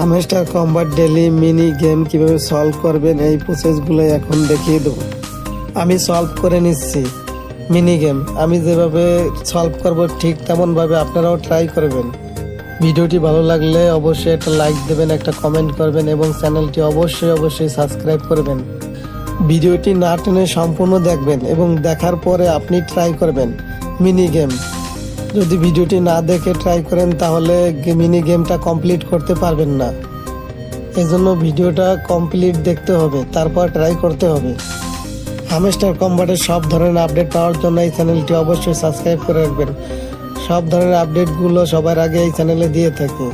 Hamster combat daily mini game কিভাবে solve করবেন এই প্রসেসগুলো এখন দেখিয়ে দেবো। আমি সলভ করে নিচ্ছি মিনি গেম। আমি যেভাবে সলভ করব ঠিক তেমনভাবে আপনারাও ট্রাই করবেন। ভিডিওটি ভালো লাগলে অবশ্যই একটা লাইক দেবেন, একটা কমেন্ট করবেন এবং চ্যানেলটি অবশ্যই সাবস্ক্রাইব করবেন। ভিডিওটি না টেনে সম্পূর্ণ দেখবেন এবং দেখার পরে আপনি ট্রাই করবেন মিনি গেম। যদি ভিডিওটি না দেখে ট্রাই করেন তাহলে মিনি গেমটা কমপ্লিট করতে পারবেন না। এজন্য ভিডিওটা কমপ্লিট দেখতে হবে, তারপর ট্রাই করতে হবে। হামস্টার কম্বাটের সব ধরনের আপডেট পাওয়ার জন্য এই চ্যানেলটি অবশ্যই সাবস্ক্রাইব করে রাখবেন। সব ধরনের আপডেটগুলো সবার আগে এই চ্যানেলে দিয়ে থাকি।